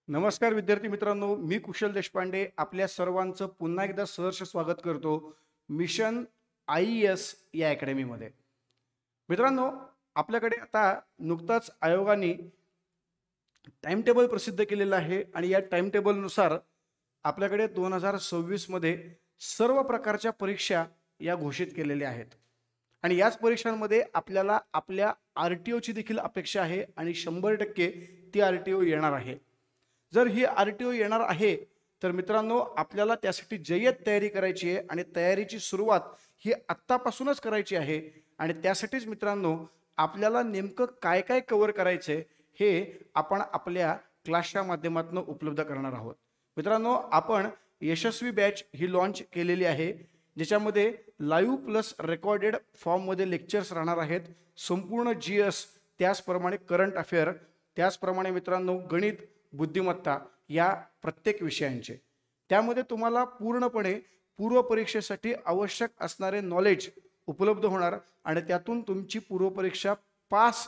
नमस्कार विद्यार्थी मित्रांनो, मी कुशल देशपांडे आपल्या सर्वांचं पुन्हा एकदा सहर्ष स्वागत करतो मिशन IES या अकॅडमीमध्ये. मित्रांनो, आपल्याकडे आता नुकताच आयोगाने टाइम टेबल प्रसिद्ध केलेलं आहे आणि या टाइम टेबलनुसार आपल्याकडे 2026 मध्ये सर्व प्रकारच्या परीक्षा या घोषित केलेल्या आहेत आणि याच परीक्षांमध्ये आपल्याला आपल्या RTOची देखील अपेक्षा आहे आणि 100% ती RTO येणार आहे. जर ही RTO येणार आहे तर मित्रांनो आपल्याला त्यासाठी जय्यत तयारी करायची आहे आणि तयारीची सुरुवात ही आत्तापासूनच करायची आहे आणि त्यासाठीच मित्रांनो आपल्याला नेमकं काय काय कव्हर करायचंय हे आपण आपल्या क्लासच्या माध्यमातून उपलब्ध करणार आहोत. मित्रांनो, आपण यशस्वी बॅच ही लॉन्च केलेली आहे ज्याच्यामध्ये लाईव्ह प्लस रेकॉर्डेड फॉर्ममध्ये लेक्चर्स राहणार आहेत. संपूर्ण GS, त्याचप्रमाणे करंट अफेअर, त्याचप्रमाणे मित्रांनो गणित, बुद्धिमत्ता या प्रत्येक विषयांचे. त्यामध्ये तुम्हाला पूर्णपणे पूर्वपरीक्षेसाठी आवश्यक असणारे नॉलेज उपलब्ध होणार आणि त्यातून तुमची पूर्वपरीक्षा पास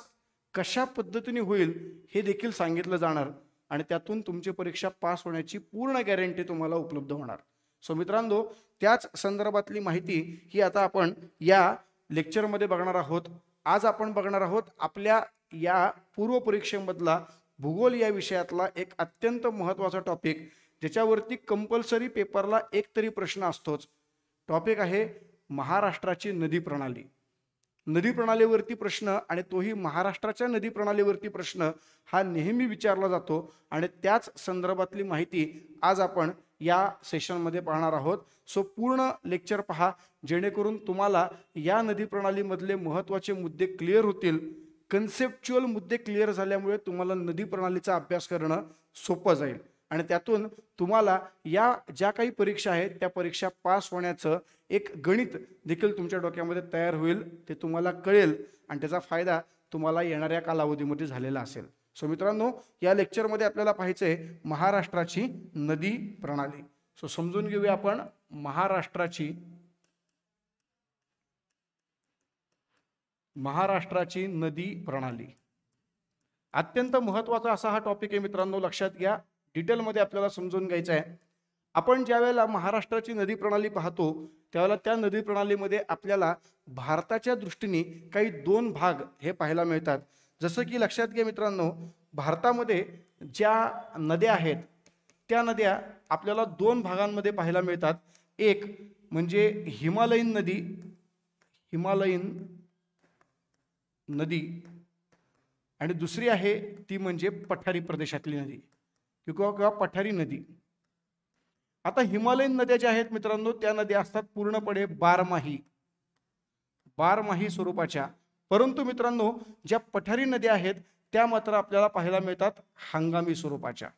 कशा पद्धतीने होईल हे देखील सांगितलं जाणार आणि त्यातून तुमची परीक्षा पास होण्याची पूर्ण गॅरंटी तुम्हाला उपलब्ध होणार. सो मित्रांनो, त्याच संदर्भातली माहिती ही आता आपण या लेक्चरमध्ये बघणार आहोत. आज आपण बघणार आहोत आपल्या या पूर्वपरीक्षेमधला भूगोल या विषयातला एक अत्यंत महत्त्वाचा टॉपिक ज्याच्यावरती कंपल्सरी पेपरला एक तरी प्रश्न असतोच. टॉपिक आहे महाराष्ट्राची नदी प्रणाली. नदी प्रणालीवरती प्रश्न आणि तोही महाराष्ट्राच्या नदी प्रणालीवरती प्रश्न हा नेहमी विचारला जातो आणि त्याच संदर्भातली माहिती आज आपण या सेशनमध्ये पाहणार आहोत. सो पूर्ण लेक्चर पहा जेणेकरून तुम्हाला या नदी प्रणालीमधले महत्त्वाचे मुद्दे क्लिअर होतील. कन्सेप्च्युअल मुद्दे क्लिअर झाल्यामुळे तुम्हाला नदी प्रणालीचा अभ्यास करणं सोपं जाईल आणि त्यातून तुम्हाला या ज्या काही परीक्षा आहेत त्या परीक्षा पास होण्याचं एक गणित देखील तुमच्या डोक्यामध्ये तयार होईल. ते तुम्हाला कळेल आणि त्याचा फायदा तुम्हाला येणाऱ्या कालावधीमध्ये झालेला असेल. सो मित्रांनो, या लेक्चरमध्ये आपल्याला पाहायचंय महाराष्ट्राची नदी प्रणाली. सो समजून घेऊया आपण महाराष्ट्राची नदी प्रणाली. अत्यंत महत्त्वाचा असा हा टॉपिक आहे मित्रांनो, लक्षात घ्या. डिटेलमध्ये आपल्याला समजून घ्यायचं आहे. आपण ज्या वेळेला महाराष्ट्राची नदी प्रणाली पाहतो त्यावेळेला त्या नदी प्रणालीमध्ये आपल्याला भारताच्या दृष्टीने काही दोन भाग हे पाहायला मिळतात. जसं की लक्षात घ्या मित्रांनो, भारतामध्ये ज्या नद्या आहेत त्या नद्या आपल्याला दोन भागांमध्ये पाहायला मिळतात. एक म्हणजे हिमालयीन नदी आणि दुसरी आहे ती म्हणजे पठारी प्रदेशातली नदी किंवा पठारी नदी. आता हिमालयीन नद्या ज्या आहेत मित्रांनो त्या नद्या असतात पूर्णपणे बारमाही स्वरूपाच्या, परंतु मित्रांनो ज्या पठारी नद्या आहेत त्या मात्र आपल्याला पाहायला मिळतात हंगामी स्वरूपाच्या.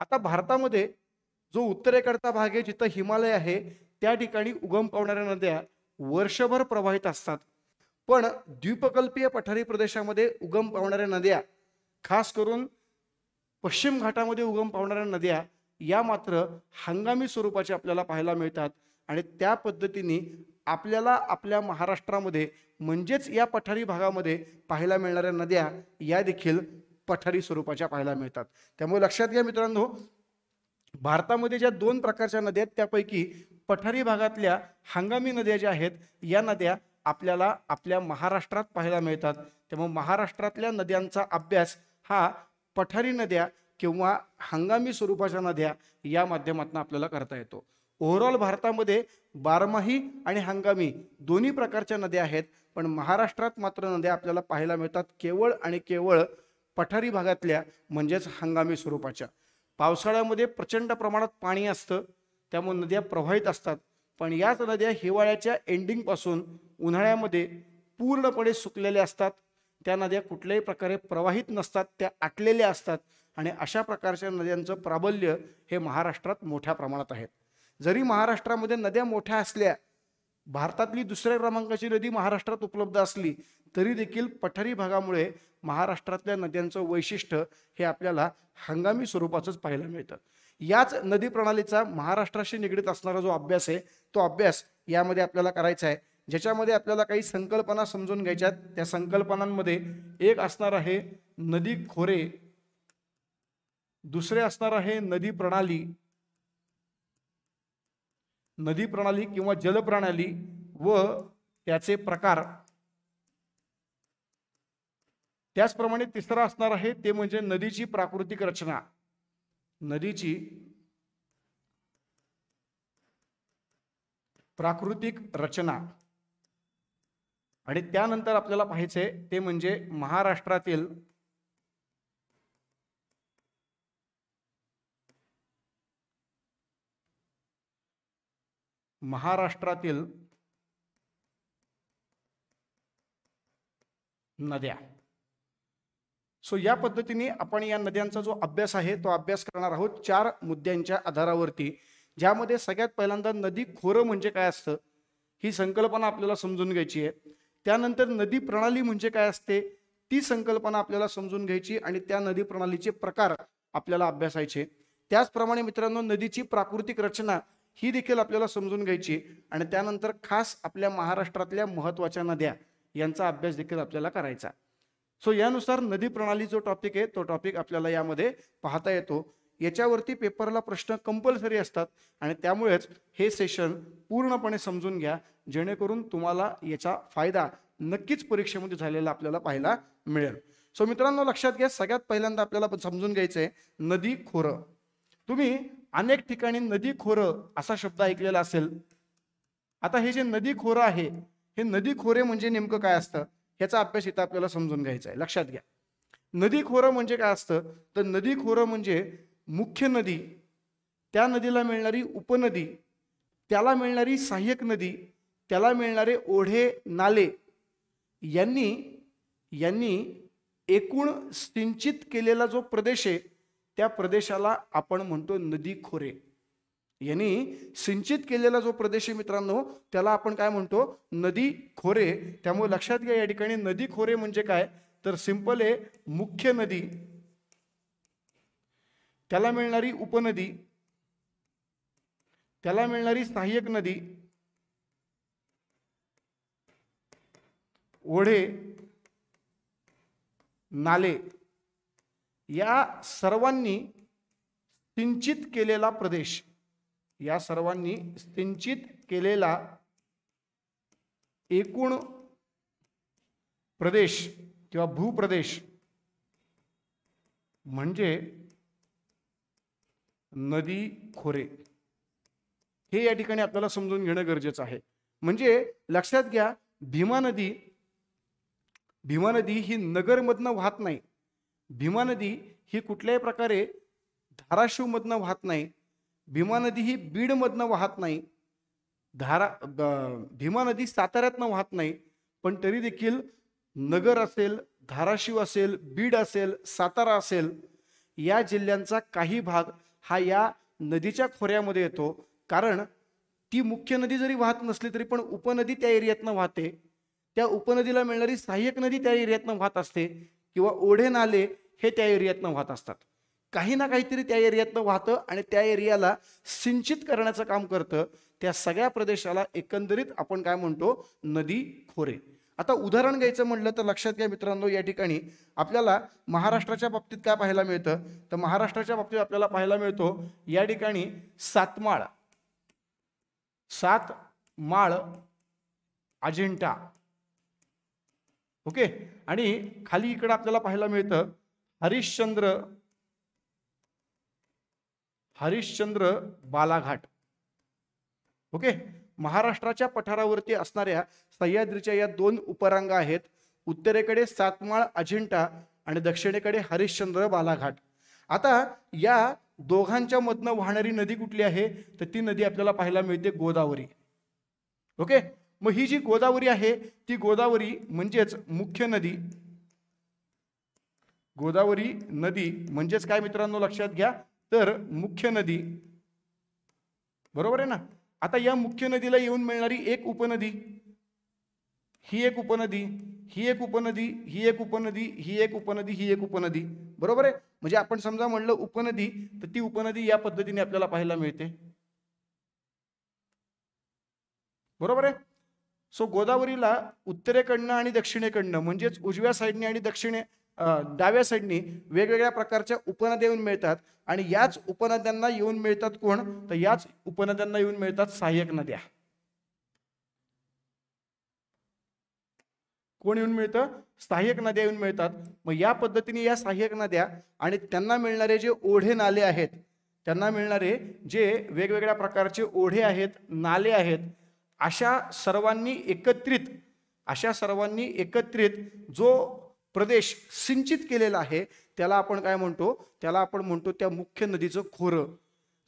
आता भारतामध्ये जो उत्तरेकडचा भाग आहे जिथं हिमालय आहे त्या ठिकाणी उगम पावणाऱ्या नद्या वर्षभर प्रवाहित असतात, पण द्वीपकल्पीय पठारी प्रदेशामध्ये उगम पावणाऱ्या नद्या, खास करून पश्चिम घाटामध्ये उगम पावणाऱ्या नद्या या मात्र हंगामी स्वरूपाच्या आपल्याला पाहायला मिळतात. आणि त्या पद्धतीने आपल्याला आपल्या महाराष्ट्रामध्ये म्हणजेच या पठारी भागामध्ये पाहायला मिळणाऱ्या नद्या या देखील पठारी स्वरूपाच्या पाहायला मिळतात. त्यामुळे लक्षात घ्या मित्रांनो, भारतामध्ये ज्या दोन प्रकारच्या नद्या आहेत त्यापैकी पठारी भागातल्या हंगामी नद्या ज्या आहेत या नद्या आपल्याला आपल्या महाराष्ट्रात पाहायला मिळतात. त्यामुळे महाराष्ट्रातल्या नद्यांचा अभ्यास हा पठारी नद्या किंवा हंगामी स्वरूपाच्या नद्या या माध्यमातून आपल्याला करता येतो. ओव्हरऑल भारतामध्ये बारमाही आणि हंगामी दोन्ही प्रकारच्या नद्या आहेत, पण महाराष्ट्रात मात्र नद्या आपल्याला पाहायला मिळतात केवळ आणि केवळ पठारी भागातल्या म्हणजेच हंगामी स्वरूपाच्या. पावसाळ्यामध्ये प्रचंड प्रमाणात पाणी असतं त्यामुळे नद्या प्रवाहित असतात, पण याच नद्या हिवाळ्याच्या एंडिंग पासून उन्हाळ्यामध्ये पूर्णपणे सुकलेल्या असतात. त्या नद्या कुठल्याही प्रकारे प्रवाहित नसतात, त्या आटलेल्या असतात आणि अशा प्रकारच्या नद्यांचं प्राबल्य हे महाराष्ट्रात मोठ्या प्रमाणात आहे. जरी महाराष्ट्रामध्ये नद्या मोठ्या असल्या, भारतातली दुसऱ्या क्रमांकाची नदी महाराष्ट्रात उपलब्ध असली तरी देखील पठारी भागामुळे महाराष्ट्रातल्या नद्यांचं वैशिष्ट्य हे आपल्याला हंगामी स्वरूपाचंच पाहायला मिळतं. याच नदी प्रणालीचा महाराष्ट्राशी निगडीत असणारा जो अभ्यास आहे तो अभ्यास यामध्ये आपल्याला करायचा आहे, ज्याच्यामध्ये आपल्याला काही संकल्पना समजून घ्यायच्यात. त्या संकल्पनांमध्ये एक असणार आहे नदी खोरे दुसरे असणार आहे नदी प्रणाली, नदी प्रणाली किंवा जलप्रणाली व त्याचे प्रकार. त्याचप्रमाणे तिसरा असणार आहे ते म्हणजे नदीची प्राकृतिक रचना, नदीची प्राकृतिक रचना. आणि त्यानंतर आपल्याला पाहायचंय ते म्हणजे महाराष्ट्रातील नद्या. सो या पद्धतीने आपण या नद्यांचा जो अभ्यास आहे तो अभ्यास करणार आहोत 4 मुद्द्यांच्या आधारावरती, ज्यामध्ये सगळ्यात पहिल्यांदा नदी खोरं म्हणजे काय असतं ही संकल्पना आपल्याला समजून घ्यायची आहे. त्यानंतर नदी प्रणाली म्हणजे काय असते ती संकल्पना आपल्याला समजून घ्यायची आणि त्या नदी प्रणालीचे प्रकार आपल्याला अभ्यासायचे. त्याचप्रमाणे मित्रांनो नदीची प्राकृतिक रचना ही देखील आपल्याला समजून घ्यायची आणि त्यानंतर खास आपल्या महाराष्ट्रातल्या महत्त्वाच्या नद्या यांचा अभ्यास देखील आपल्याला करायचा. सो यानुसार नदी प्रणाली जो टॉपिक आहे तो टॉपिक आपल्याला यामध्ये पाहता येतो. याच्यावरती पेपरला प्रश्न कंपल्सरी असतात आणि त्यामुळेच हे सेशन पूर्णपणे समजून घ्या, जेणेकरून तुम्हाला याचा फायदा नक्कीच परीक्षेमध्ये झालेला आपल्याला पाहायला मिळेल. सो मित्रांनो लक्षात घ्या, सगळ्यात पहिल्यांदा आपल्याला समजून घ्यायचं आहे नदी खोरं. तुम्ही अनेक ठिकाणी नदी खोरं असा शब्द ऐकलेला असेल. आता हे जे नदी खोरं आहे हे नदी खोरे म्हणजे नेमकं काय असतं ह्याचा अभ्यास इथं आपल्याला समजून घ्यायचा आहे. लक्षात घ्या, नदी खोरं म्हणजे काय असतं तर नदी खोरं म्हणजे मुख्य नदी, त्या नदीला मिळणारी उपनदी, त्याला मिळणारी सहाय्यक नदी, त्याला मिळणारे ओढे नाले यांनी एकूण सिंचित केलेला जो प्रदेश आहे त्या प्रदेशाला आपण म्हणतो नदी खोरे. यांनी सिंचित केलेला जो प्रदेश आहे मित्रांनो त्याला आपण काय म्हणतो नदी खोरे. त्यामुळे लक्षात घ्या या ठिकाणी नदी खोरे म्हणजे काय तर सिंपल आहे मुख्य नदी, त्याला मिळणारी उपनदी, त्याला मिळणारी सहाय्यक नदी, ओढे नाले या सर्वांनी सिंचित केलेला प्रदेश, या सर्वांनी सिंचित केलेला एकूण प्रदेश किंवा भूप्रदेश म्हणजे नदी खोरे. हे या ठिकाणी आपल्याला समजून घेणं गरजेचं आहे. म्हणजे लक्षात घ्या भीमा नदी ही नगरमधनं वाहत नाही, भीमा नदी ही कुठल्याही प्रकारे धाराशिवमधनं वाहत नाही, भीमा नदी ही बीडमधनं वाहत नाही, भीमा नदी साताऱ्यातनं वाहत नाही. पण तरी देखील नगर असेल, धाराशिव असेल, बीड असेल, सातारा असेल या जिल्ह्यांचा काही भाग हा या नदीच्या खोऱ्यामध्ये येतो. कारण ती मुख्य नदी जरी वाहत नसली तरी पण उपनदी त्या एरियातनं वाहते, त्या उपनदीला मिळणारी सहाय्यक नदी त्या एरियातनं वाहत असते किंवा ओढे नाले हे त्या एरियातनं वाहत असतात. काही ना काहीतरी त्या एरियातनं वाहतं आणि त्या एरियाला सिंचित करण्याचं काम करतं. त्या सगळ्या प्रदेशाला एकंदरीत आपण काय म्हणतो नदी खोरे. आता उदाहरण घ्यायचं म्हटलं तर लक्षात घ्या मित्रांनो या ठिकाणी आपल्याला महाराष्ट्राच्या बाबतीत काय पाहायला मिळतं तर महाराष्ट्राच्या बाबतीत आपल्याला पाहायला मिळतो या ठिकाणी सातमाळ अजिंठा. ओके, आणि खाली इकडे आपल्याला पाहायला मिळतं हरिश्चंद्र बालाघाट. ओके, महाराष्ट्राच्या पठारावरती असणाऱ्या सह्याद्रीच्या या 2 उपरांगा आहेत. उत्तरेकडे सातमाळ अजिंठा आणि दक्षिणेकडे हरिश्चंद्र बालाघाट. आता या दोघांच्या मधनं वाहणारी नदी कुठली आहे तर ती नदी आपल्याला पाहायला मिळते गोदावरी. ओके, मग ही जी गोदावरी आहे ती गोदावरी म्हणजेच मुख्य नदी. गोदावरी नदी म्हणजेच काय मित्रांनो लक्षात घ्या तर मुख्य नदी. बरोबर आहे ना. आता या मुख्य नदीला येऊन मिळणारी एक उपनदी, ही एक उपनदी, ही एक उपनदी, ही एक उपनदी, ही एक उपनदी, ही एक उपनदी. बरोबर आहे. म्हणजे आपण समजा म्हणलं उपनदी तर ती उपनदी या पद्धतीने आपल्याला पाहायला मिळते. बरोबर आहे. सो गोदावरीला उत्तरेकडनं आणि दक्षिणेकडनं म्हणजेच उजव्या साईडने आणि डाव्या साईडनी वेगवेगळ्या प्रकारच्या उपनद्या येऊन मिळतात आणि याच उपनद्यांना येऊन मिळतात कोण, तर याच उपनद्यांना येऊन मिळतात सहाय्यक नद्या. कोण येऊन मिळतं, सहाय्यक नद्या येऊन मिळतात. मग या पद्धतीने या सहाय्यक नद्या आणि त्यांना मिळणारे जे ओढे नाले आहेत, त्यांना मिळणारे जे वेगवेगळ्या प्रकारचे ओढे आहेत, नाले आहेत, अशा सर्वांनी एकत्रित जो प्रदेश सिंचित केलेला आहे त्याला आपण काय म्हणतो, त्याला आपण म्हणतो त्या मुख्य नदीचं खोरं.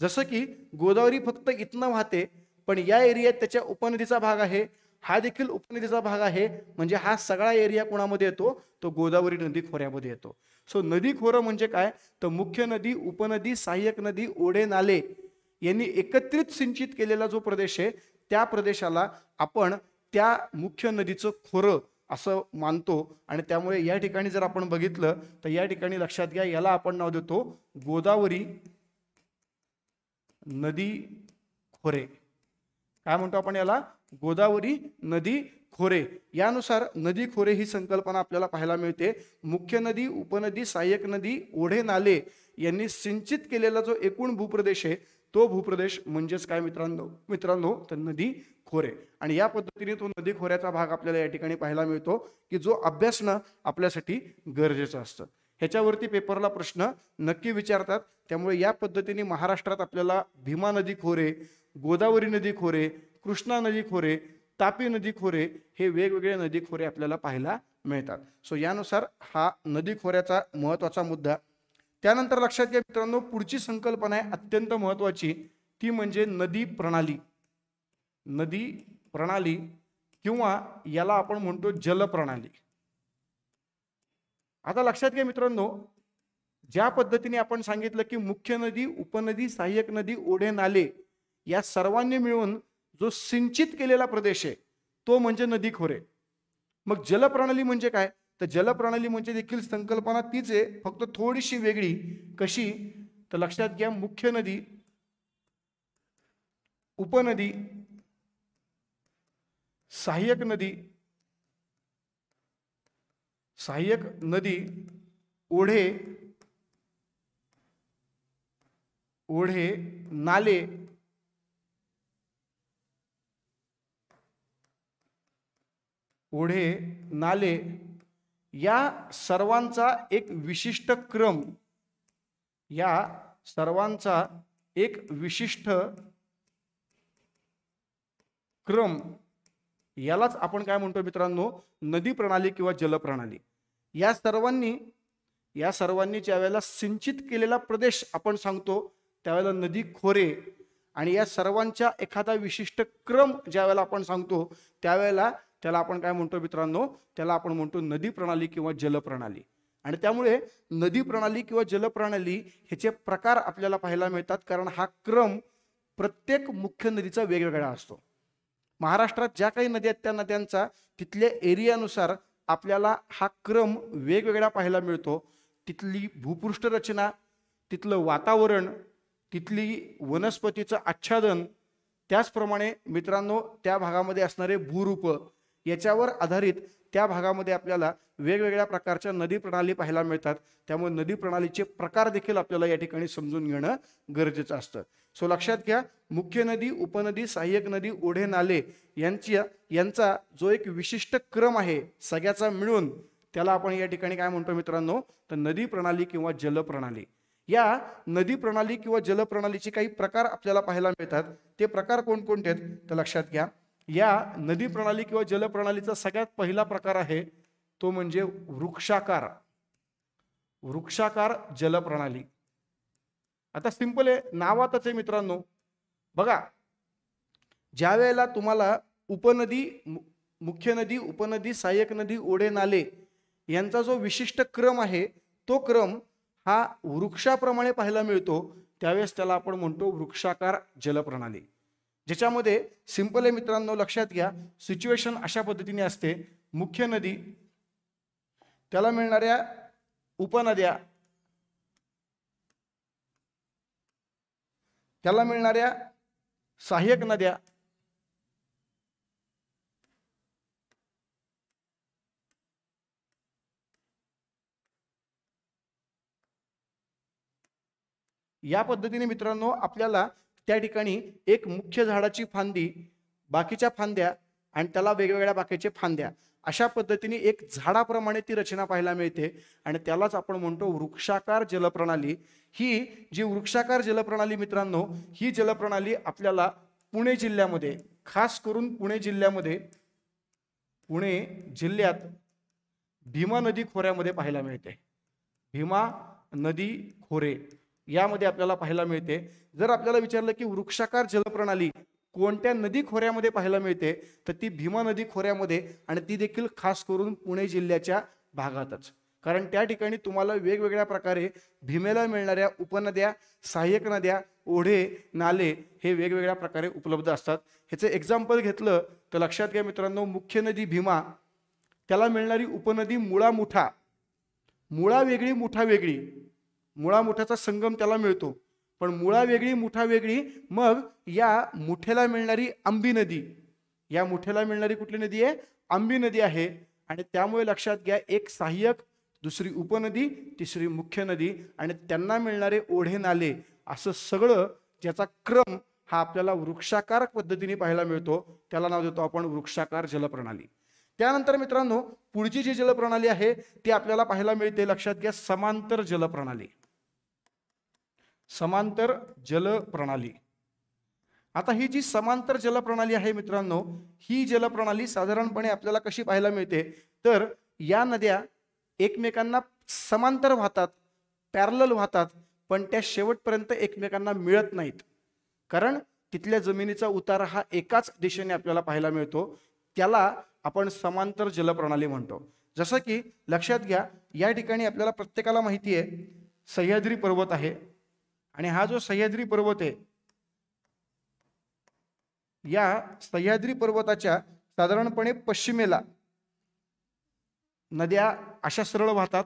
जसं की गोदावरी फक्त इथनं वाहते, पण या एरियात त्याच्या उपनदीचा भाग आहे, हा देखील उपनदीचा भाग आहे, म्हणजे हा सगळा एरिया कोणामध्ये येतो, तो गोदावरी नदी खोऱ्यामध्ये येतो. सो नदी खोरं म्हणजे काय, तर मुख्य नदी, उपनदी, सहाय्यक नदी, ओढे, नाले यांनी एकत्रित सिंचित केलेला जो प्रदेश आहे त्या प्रदेशाला आपण त्या मुख्य नदीचं खोरं असं मानतो. आणि त्यामुळे या ठिकाणी जर आपण बघितलं तर या ठिकाणी लक्षात घ्या, याला आपण नाव देतो गोदावरी नदी खोरे. काय म्हणतो आपण याला, गोदावरी नदी खोरे. यानुसार नदी खोरे ही संकल्पना आपल्याला पाहायला मिळते. मुख्य नदी, उपनदी, सहाय्यक नदी, ओढे, नाले यांनी सिंचित केलेला जो एकूण भूप्रदेश आहे तो भूप्रदेश म्हणजेच काय मित्रांनो तर नदी खोरे. आणि या पद्धतीने तो नदी खोऱ्याचा भाग आपल्याला या ठिकाणी पाहायला मिळतो की जो अभ्यासणं आपल्यासाठी गरजेचं असतं. ह्याच्यावरती पेपरला प्रश्न नक्की विचारतात. त्यामुळे या पद्धतीने महाराष्ट्रात आपल्याला भीमा नदी खोरे, गोदावरी नदी खोरे, कृष्णा नदी खोरे, तापी नदी खोरे हे वेगवेगळे नदी खोरे आपल्याला पाहायला मिळतात. सो यानुसार हा नदी खोऱ्याचा महत्त्वाचा मुद्दा. त्यानंतर लक्षात घ्या मित्रांनो, पुढची संकल्पना आहे अत्यंत महत्त्वाची, ती म्हणजे नदी प्रणाली. नदी प्रणाली किंवा याला आपण म्हणतो जलप्रणाली. आता लक्षात घ्या मित्रांनो, ज्या पद्धतीने आपण सांगितलं की मुख्य नदी, उपनदी, सहाय्यक नदी, ओढे, नाले या सर्वांनी मिळून जो सिंचित केलेला प्रदेश आहे तो म्हणजे नदी खोरे. मग जलप्रणाली म्हणजे काय, तर जलप्रणाली म्हणजे देखील संकल्पना तीच आहे, फक्त थोडीशी वेगळी. कशी, तर लक्षात घ्या, मुख्य नदी, उपनदी, सहाय्यक नदी, ओढे, नाले या सर्वांचा एक विशिष्ट क्रम यालाच आपण काय म्हणतो मित्रांनो, नदी प्रणाली किंवा जलप्रणाली. या सर्वांनी ज्या वेळेला सिंचित केलेला प्रदेश आपण सांगतो त्यावेळेला नदी खोरे, आणि या सर्वांच्या एखादा विशिष्ट क्रम ज्या वेळेला आपण सांगतो त्यावेळेला त्याला आपण काय म्हणतो मित्रांनो, त्याला आपण म्हणतो नदी प्रणाली किंवा जलप्रणाली. आणि त्यामुळे नदी प्रणाली किंवा जलप्रणाली ह्याचे प्रकार आपल्याला पाहायला मिळतात, कारण हा क्रम प्रत्येक मुख्य नदीचा वेगवेगळा असतो. महाराष्ट्रात ज्या काही नद्या आहेत त्या नद्यांचा तिथल्या एरियानुसार आपल्याला हा क्रम वेगवेगळा पाहायला मिळतो. तिथली भूपृष्ठ रचना, तिथलं वातावरण, तिथली वनस्पतीचं आच्छादन, त्याचप्रमाणे मित्रांनो त्या भागामध्ये असणारे भूरूप याच्यावर आधारित त्या भागामध्ये आपल्याला वेगवेगळ्या प्रकारच्या नदी प्रणाली पाहायला मिळतात. त्यामुळे नदी प्रणालीचे प्रकार देखील आपल्याला या ठिकाणी समजून घेणं गरजेचं असतं. सो लक्षात घ्या, मुख्य नदी, उपनदी, सहाय्यक नदी, ओढे, नाले यांचा जो एक विशिष्ट क्रम आहे सगळ्याचा मिळून त्याला आपण या ठिकाणी काय म्हणतो मित्रांनो, तर नदी प्रणाली किंवा जलप्रणाली. या नदी प्रणाली किंवा जलप्रणालीचे काही प्रकार आपल्याला पाहायला मिळतात. ते प्रकार कोणकोणते आहेत तर लक्षात घ्या, या नदी प्रणाली किंवा जलप्रणालीचा सगळ्यात पहिला प्रकार आहे तो म्हणजे वृक्षाकार जलप्रणाली. आता सिंपल आहे, नावातच आहे मित्रांनो. बघा, ज्या वेळेला तुम्हाला मुख्य नदी, उपनदी, सहाय्यक नदी, ओढे, नाले यांचा जो विशिष्ट क्रम आहे तो क्रम हा वृक्षाप्रमाणे पाहायला मिळतो, त्यावेळेस त्याला आपण म्हणतो वृक्षाकार जलप्रणाली. ज्याच्यामध्ये सिंपल आहे मित्रांनो, लक्षात घ्या, सिच्युएशन अशा पद्धतीने असते. मुख्य नदी, त्याला मिळणाऱ्या उपनद्या, त्याला मिळणाऱ्या सहाय्यक नद्या, या पद्धतीने मित्रांनो आपल्याला त्या ठिकाणी एक मुख्य झाडाची फांदी, बाकीच्या फांद्या आणि त्याला वेगवेगळ्या बाकीचे फांद्या, अशा पद्धतीने एक झाडाप्रमाणे ती रचना पाहायला मिळते आणि त्यालाच आपण म्हणतो वृक्षाकार जलप्रणाली. ही जी वृक्षाकार जलप्रणाली मित्रांनो, ही जलप्रणाली आपल्याला पुणे जिल्ह्यामध्ये, खास करून पुणे जिल्ह्यात भीमा नदी खोऱ्यामध्ये पाहायला मिळते. भीमा नदी खोरे यामध्ये आपल्याला पाहायला मिळते. जर आपल्याला विचारलं की वृक्षाकार जलप्रणाली कोणत्या नदी खोऱ्यामध्ये पाहायला मिळते, तर ती भीमा नदी खोऱ्यामध्ये, आणि ती देखील खास करून पुणे जिल्ह्याच्या भागातच. कारण त्या ठिकाणी तुम्हाला वेगवेगळ्या प्रकारे भीमेला मिळणाऱ्या उपनद्या, सहाय्यक नद्या, ओढे, नाले हे वेगवेगळ्या प्रकारे उपलब्ध असतात. ह्याचं एक्झाम्पल घेतलं तर लक्षात घ्या मित्रांनो, मुख्य नदी भीमा, त्याला मिळणारी उपनदी मुळा मुठा. मुळा वेगळी, मुठा वेगळी. मुळा मुठाचा संगम त्याला मिळतो, पण मुळा वेगळी, मुठा वेगळी. मग या मुठ्याला मिळणारी आंबी नदी, या मुठ्याला मिळणारी कुठली नदी आहे? आंबी नदी आहे. आणि त्यामुळे लक्षात घ्या, एक सहाय्यक, दुसरी उपनदी, तिसरी मुख्य नदी, आणि त्यांना मिळणारे ओढे, नाले, असं सगळं ज्याचा क्रम हा आपल्याला वृक्षाकार पद्धतीने पाहायला मिळतो. त्याला नाव देतो आपण वृक्षाकार जलप्रणाली. त्यानंतर मित्रांनो पुढची जी जलप्रणाली आहे ती आपल्याला पाहायला मिळते, लक्षात घ्या, समांतर जलप्रणाली. समांतर जलप्रणाली. आता ही जी समांतर जलप्रणाली आहे मित्रांनो, ही जलप्रणाली साधारणपणे आपल्याला कशी पाहायला मिळते, तर या नद्या एकमेकांना समांतर वाहतात, पॅरलल वाहतात, पण त्या शेवटपर्यंत एकमेकांना मिळत नाहीत. कारण तिथल्या जमिनीचा उतारा हा एकाच दिशेने आपल्याला पाहायला मिळतो. त्याला आपण समांतर जलप्रणाली म्हणतो. जसं की लक्षात घ्या, या ठिकाणी आपल्याला प्रत्येकाला माहिती आहे सह्याद्री पर्वत आहे, आणि हा जो सह्याद्री पर्वत आहे, या सह्याद्री पर्वताच्या साधारणपणे पश्चिमेला नद्या अशा सरळ वाहतात,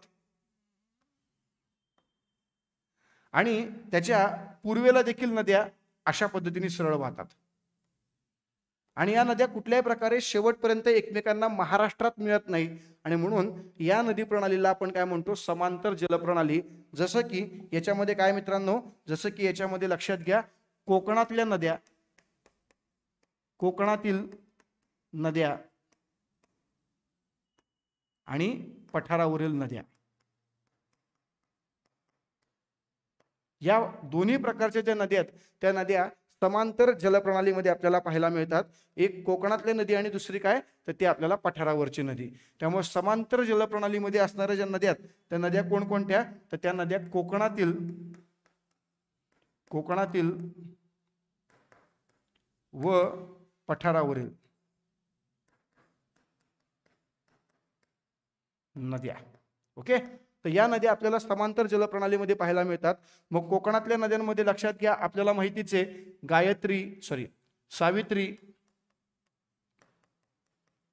आणि त्याच्या पूर्वेला देखील नद्या अशा पद्धतीने सरळ वाहतात. आणि या नद्या कुठल्याही प्रकारे शेवटपर्यंत एकमेकांना महाराष्ट्रात मिळत नाही, आणि म्हणून या नदी प्रणालीला आपण काय म्हणतो? समांतर जलप्रणाली. जसं की याच्यामध्ये काय मित्रांनो, जसं की याच्यामध्ये लक्षात घ्या, कोकणातल्या नद्या, कोकणातील नद्या आणि पठारावरील नद्या, या दोन्ही प्रकारच्या ज्या नद्या आहेत त्या नद्या समांतर जलप्रणालीमध्ये आपल्याला पाहायला मिळतात. एक कोकणातली नदी आणि दुसरी काय, तर ती आपल्याला पठारावरची नदी. त्यामुळे समांतर जलप्रणालीमध्ये असणाऱ्या ज्या नद्या आहेत त्या नद्या कोणकोणत्या, तर त्या नद्या कोकणातील व पठारावरील नद्या. ओके, तर या नद्या आपल्याला समांतर जलप्रणालीमध्ये पाहायला मिळतात. मग कोकणातल्या नद्यांमध्ये लक्षात घ्या, आपल्याला माहितीच आहे सावित्री,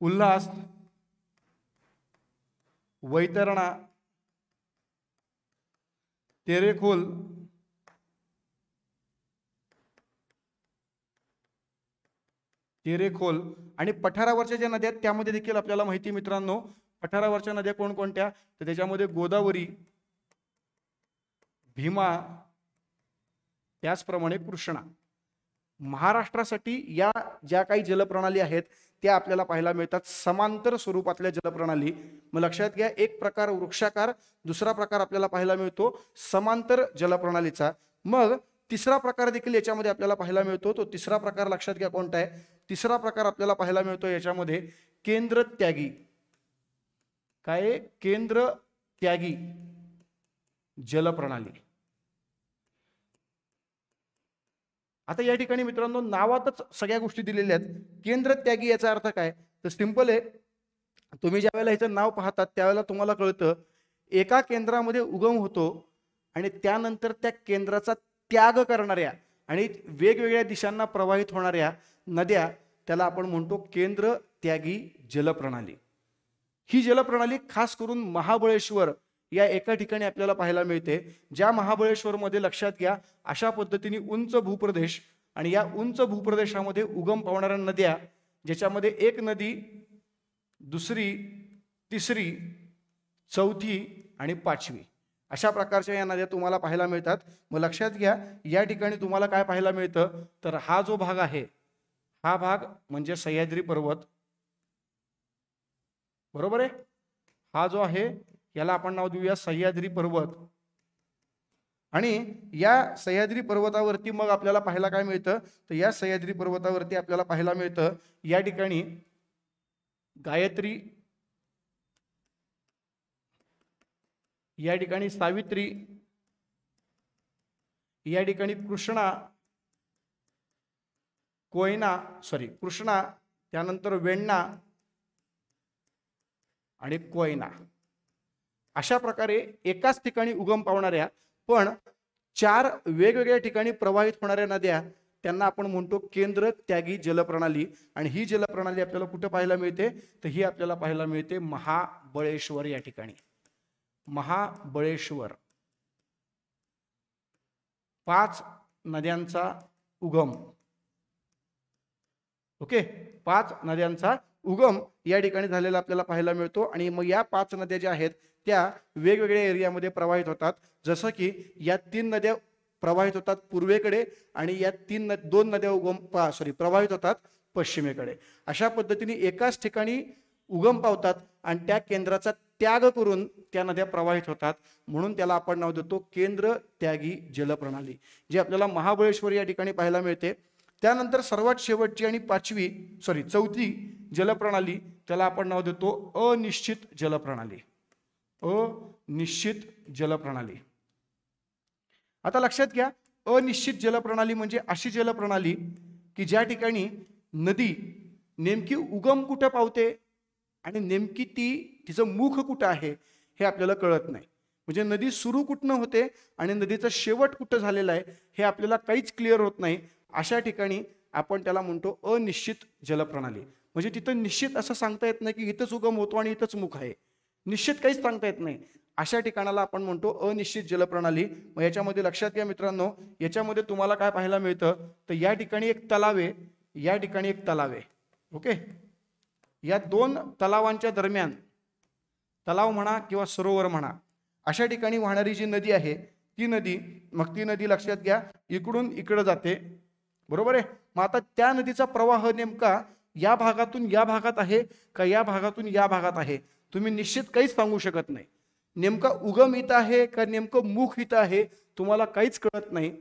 उल्हास, वैतरणा, तेरेखोल, आणि पठारावरच्या ज्या नद्या त्यामध्ये देखील आपल्याला माहिती मित्रांनो, पठारावरच्या नद्या कोणकोणत्या, तर त्याच्यामध्ये गोदावरी, भीमा, त्याचप्रमाणे कृष्णा. महाराष्ट्रासाठी या ज्या काही जलप्रणाली आहेत त्या आपल्याला पाहायला मिळतात समांतर स्वरूपातल्या जलप्रणाली. मग लक्षात घ्या, एक प्रकार वृक्षाकार, दुसरा प्रकार आपल्याला पाहायला मिळतो समांतर जलप्रणालीचा. मग तिसरा प्रकार देखील याच्यामध्ये आपल्याला पाहायला मिळतो. तो तिसरा प्रकार लक्षात घ्या कोणता आहे. तिसरा प्रकार आपल्याला पाहायला मिळतो याच्यामध्ये केंद्र त्यागी. काय? केंद्र त्यागी जलप्रणाली. आता या ठिकाणी मित्रांनो नावातच सगळ्या गोष्टी दिलेल्या आहेत. केंद्र त्यागी याचा अर्थ काय, तर सिंपल आहे. तुम्ही ज्या वेळेला ह्याचं नाव पाहतात त्यावेळेला तुम्हाला कळतं एका केंद्रामध्ये उगम होतो आणि त्यानंतर त्या केंद्राचा त्याग करणाऱ्या आणि वेगवेगळ्या दिशांना प्रवाहित होणाऱ्या नद्या, त्याला आपण म्हणतो केंद्र त्यागी जलप्रणाली. ही जलप्रणाली खास करून महाबळेश्वर या एका ठिकाणी आपल्याला पाहायला मिळते. ज्या महाबळेश्वर मध्ये लक्षात घ्या अशा पद्धतीने उंच भूप्रदेश, आणि या उंच भूप्रदेशामध्ये उगम पावणाऱ्या नद्या, ज्याच्यामध्ये एक नदी, दुसरी, तिसरी, चौथी आणि पाचवी अशा प्रकारच्या या नद्या तुम्हाला पाहायला मिळतात. मग लक्षात घ्या, या ठिकाणी तुम्हाला काय पाहायला मिळतं, तर हा जो भाग आहे, हा भाग म्हणजे सह्याद्री पर्वत, बरोबर आहे. हा जो आहे याला आपण नाव देऊया सह्याद्री पर्वत. आणि या सह्याद्री पर्वतावरती मग आपल्याला पाहायला काय मिळतं, तर या सह्याद्री पर्वतावरती आपल्याला पाहायला मिळतं या ठिकाणी गायत्री, या ठिकाणी सावित्री, या ठिकाणी कृष्णा, कृष्णा, त्यानंतर वेण्णा आणि कोयना. अशा प्रकारे एकाच ठिकाणी उगम पावणाऱ्या पण 4 वेगवेगळ्या ठिकाणी प्रवाहित होणाऱ्या नद्या, त्यांना आपण म्हणतो केंद्र त्यागी जलप्रणाली. आणि ही जलप्रणाली आपल्याला कुठे पाहायला मिळते, तर ही आपल्याला पाहायला मिळते महाबळेश्वर या ठिकाणी. महाबळेश्वर 5 नद्यांचा उगम. ओके, 5 नद्यांचा उगम या ठिकाणी झालेला आपल्याला पाहायला मिळतो. आणि मग या 5 नद्या ज्या आहेत त्या वेगवेगळ्या एरियामध्ये प्रवाहित होतात. जसं की या 3 नद्या प्रवाहित होतात पूर्वेकडे आणि या 2 नद्या प्रवाहित होतात पश्चिमेकडे. अशा पद्धतीने एकाच ठिकाणी उगम पावतात आणि त्या केंद्राचा त्याग करून त्या नद्या प्रवाहित होतात. म्हणून त्याला आपण नाव देतो केंद्र त्यागी जलप्रणाली, जी आपल्याला महाबळेश्वर या ठिकाणी पाहायला मिळते. त्यानंतर सर्वात शेवटची आणि चौथी जलप्रणाली, त्याला आपण नाव देतो अनिश्चित जलप्रणाली. अनिश्चित जलप्रणाली. आता लक्षात घ्या, अनिश्चित जलप्रणाली म्हणजे अशी जलप्रणाली की ज्या ठिकाणी नदी नेमकी उगम कुठं पावते आणि नेमकी तिचं मुख कुठं आहे हे आपल्याला कळत नाही. म्हणजे नदी सुरू कुठनं होते आणि नदीचा शेवट कुठं झालेला आहे हे आपल्याला काहीच क्लिअर होत नाही. अशा ठिकाणी आपण त्याला म्हणतो अनिश्चित जलप्रणाली. म्हणजे तिथं निश्चित असं सांगता येत नाही की इथंच उगम होतो आणि इथंच मुख आहे, निश्चित काहीच सांगता येत नाही. अशा ठिकाणाला आपण म्हणतो अनिश्चित जलप्रणाली. मग याच्यामध्ये लक्षात घ्या मित्रांनो, याच्यामध्ये तुम्हाला काय पाहायला मिळतं, तर या ठिकाणी एक तलाव आहे, या ठिकाणी एक तलाव आहे. ओके, या 2 तलावांच्या दरम्यान, तलाव म्हणा किंवा सरोवर म्हणा, अशा ठिकाणी वाहणारी जी नदी आहे ती नदी लक्षात घ्या इकडून इकडे जाते, बरोबर आहे. मग आता त्या नदीचा प्रवाह नेमका या भागातून या भागात आहे का या भागातून या भागात आहे, तुम्ही निश्चित काहीच सांगू शकत नाही. नेमका उगम इथं आहे का नेमकं मुख इथं आहे, तुम्हाला काहीच कळत नाही.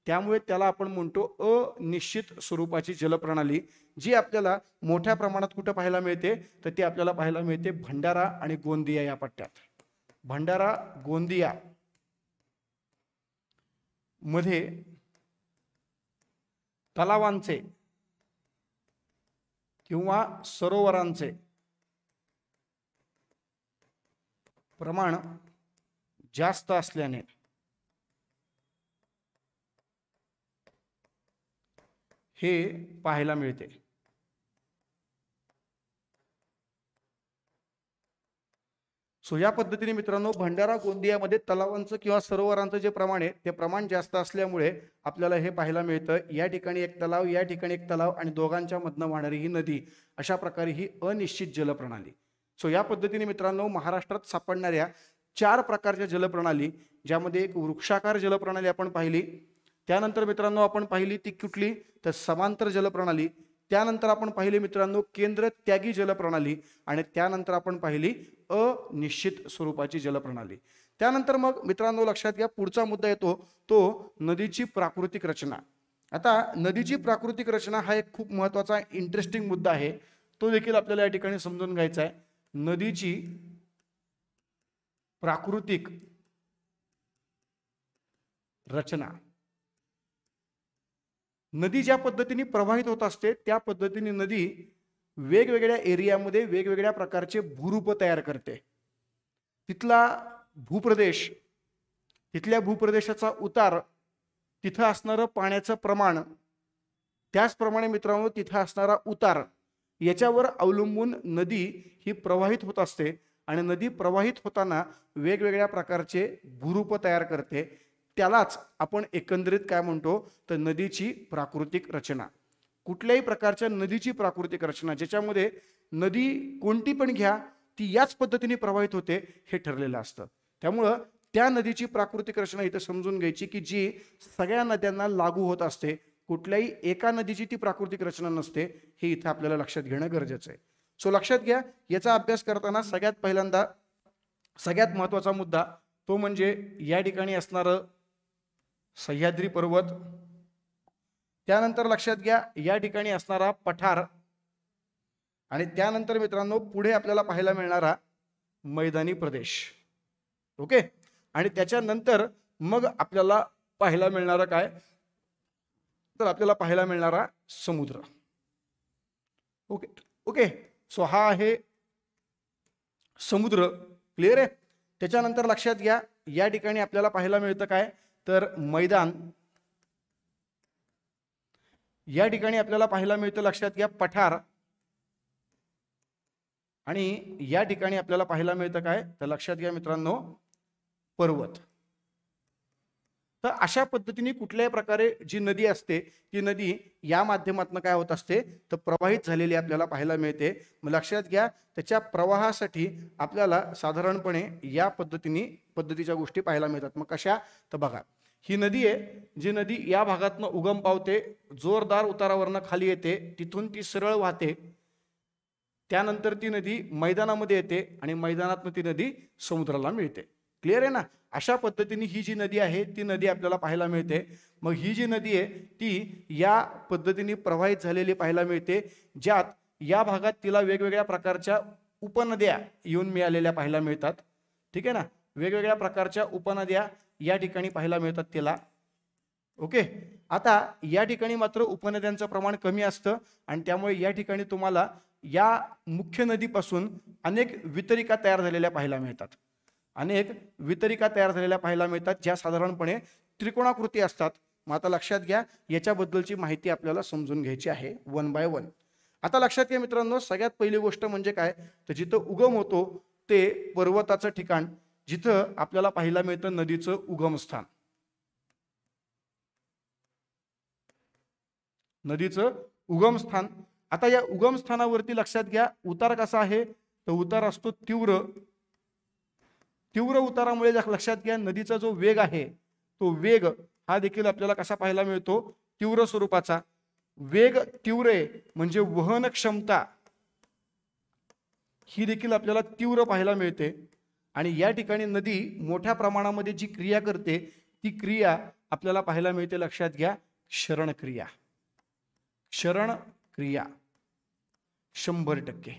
त्यामुळे त्याला आपण म्हणतो अनिश्चित स्वरूपाची जलप्रणाली, जी आपल्याला मोठ्या प्रमाणात कुठं पाहायला मिळते, तर ती आपल्याला पाहायला मिळते भंडारा आणि गोंदिया या पट्ट्यात. भंडारा गोंदिया मध्ये तलावांचे किंवा सरोवरांचे प्रमाण जास्त असल्याने हे पाहायला मिळते. सो या पद्धतीने मित्रांनो, भंडारा गोंदियामध्ये तलावांचं किंवा सरोवरांचं जे प्रमाण आहे ते प्रमाण जास्त असल्यामुळे आपल्याला हे पाहायला मिळतं. या ठिकाणी एक तलाव, या ठिकाणी एक तलाव आणि दोघांच्या मधनं वाहणारी ही नदी, अशा प्रकारे ही अनिश्चित जलप्रणाली. सो या पद्धतीने मित्रांनो, महाराष्ट्रात सापडणाऱ्या 4 प्रकारच्या जलप्रणाली, ज्यामध्ये एक वृक्षाकार जलप्रणाली आपण पाहिली. त्यानंतर मित्रांनो आपण पाहिली ती कुठली, तर समांतर जलप्रणाली. त्यानंतर आपण पाहिली मित्रांनो केंद्र त्यागी जलप्रणाली आणि त्यानंतर आपण पाहिली अनिश्चित स्वरूपाची जलप्रणाली. त्यानंतर मग मित्रांनो लक्षात घ्या, पुढचा मुद्दा येतो तो नदीची प्राकृतिक रचना. आता नदीची प्राकृतिक रचना हा एक खूप महत्त्वाचा इंटरेस्टिंग मुद्दा आहे, तो देखील आपल्याला या ठिकाणी समजून घ्यायचा आहे. नदीची प्राकृतिक रचना, नदी ज्या पद्धतीने प्रवाहित होत असते त्या पद्धतीने नदी वेगवेगळ्या एरियामध्ये वेगवेगळ्या प्रकारचे भूरूप तयार करते. तिथला भूप्रदेश, तिथल्या भूप्रदेशाचा उतार, तिथं असणारं पाण्याचं प्रमाण, त्याचप्रमाणे मित्रांनो तिथं असणारा उतार, याच्यावर अवलंबून नदी ही प्रवाहित होत असते. आणि नदी प्रवाहित होताना वेगवेगळ्या प्रकारचे भूरूप तयार करते. त्यालाच आपण एकंदरीत काय म्हणतो, तर नदीची प्राकृतिक रचना. कुठल्याही प्रकारच्या नदीची प्राकृतिक रचना ज्याच्यामध्ये नदी कोणती पण घ्या ती याच पद्धतीने प्रवाहित होते हे ठरलेलं असतं. त्यामुळं त्या नदीची प्राकृतिक रचना इथं समजून घ्यायची की जी सगळ्या नद्यांना लागू होत असते, कुठल्याही एका नदीची ती प्राकृतिक रचना नसते, हे इथं आपल्याला लक्षात घेणं गरजेचं आहे. सो लक्षात घ्या, याचा अभ्यास करताना सगळ्यात पहिल्यांदा सगळ्यात महत्त्वाचा मुद्दा तो म्हणजे या ठिकाणी असणारं सह्याद्री पर्वत, त्यानंतर लक्षात घ्या या ठिकाणी असणारा पठार, आणि त्यानंतर मित्रांनो पुढे आपल्याला पाहायला मिळणारा मैदानी प्रदेश. ओके, आणि त्याच्यानंतर मग आपल्याला पाहायला मिळणारा काय, तर आपल्याला पाहायला मिळणारा समुद्र. ओके ओके, सो हा आहे समुद्र. क्लिअर आहे. त्याच्यानंतर लक्षात घ्या या ठिकाणी आपल्याला पाहायला मिळतं काय, तर मैदान. या ठिकाणी आपल्याला पाहायला मिळतं लक्षात घ्या पठार, आणि या ठिकाणी आपल्याला पाहायला मिळतं काय, तर लक्षात घ्या मित्रांनो पर्वत. तर अशा पद्धतीने कुठल्याही प्रकारे जी नदी असते ती नदी या माध्यमातून काय होत असते, तर प्रवाहित झालेली आपल्याला पाहायला मिळते. मग लक्षात घ्या त्याच्या प्रवाहासाठी आपल्याला साधारणपणे या पद्धतीच्या गोष्टी पाहायला मिळतात. मग कशा, तर बघा ही नदी आहे, जी नदी या भागातनं उगम पावते, जोरदार उतारावरनं खाली येते, तिथून ती सरळ वाहते, त्यानंतर ती नदी मैदानामध्ये येते आणि मैदानातून ती नदी समुद्राला मिळते. क्लिअर आहे ना. अशा पद्धतीने ही जी नदी आहे ती नदी आपल्याला पाहायला मिळते. मग ही जी नदी आहे ती या पद्धतीने प्रवाहित झालेली पाहायला मिळते, ज्यात या भागात तिला वेगवेगळ्या प्रकारच्या उपनद्या येऊन मिळालेल्या पाहायला मिळतात. ठीक आहे ना, वेगवेगळ्या प्रकारच्या उपनद्या या ठिकाणी पाहायला मिळतात तिला. ओके, आता या ठिकाणी मात्र उपनद्यांचं प्रमाण कमी असतं आणि त्यामुळे या ठिकाणी तुम्हाला या मुख्य नदीपासून अनेक वितरिका तयार झालेल्या पाहायला मिळतात. अनेक वितरिका तयार झालेल्या पाहायला मिळतात, ज्या साधारणपणे त्रिकोणाकृती असतात. मग आता लक्षात घ्या याच्याबद्दलची माहिती आपल्याला समजून घ्यायची आहे वन बाय वन. आता लक्षात घ्या मित्रांनो, सगळ्यात पहिली गोष्ट म्हणजे काय, तर जिथं उगम होतो ते पर्वताचं ठिकाण, जिथं आपल्याला पाहायला मिळतं नदीचं उगमस्थान. नदीचं उगमस्थान. आता या उगमस्थानावरती लक्षात घ्या उतार कसा आहे, तर उतार असतो तीव्र. तीव्र उतारामुळे लक्षात घ्या नदीचा जो वेग आहे तो वेग हा देखील आपल्याला कसा पाहायला मिळतो, तीव्र स्वरूपाचा. वेग तीव्र आहे म्हणजे वहन क्षमता ही देखील आपल्याला तीव्र पाहायला मिळते. आणि या ठिकाणी नदी मोठ्या प्रमाणामध्ये जी क्रिया करते ती क्रिया आपल्याला पाहायला मिळते, लक्षात घ्या क्षरण क्रिया. क्षरण क्रिया 100%.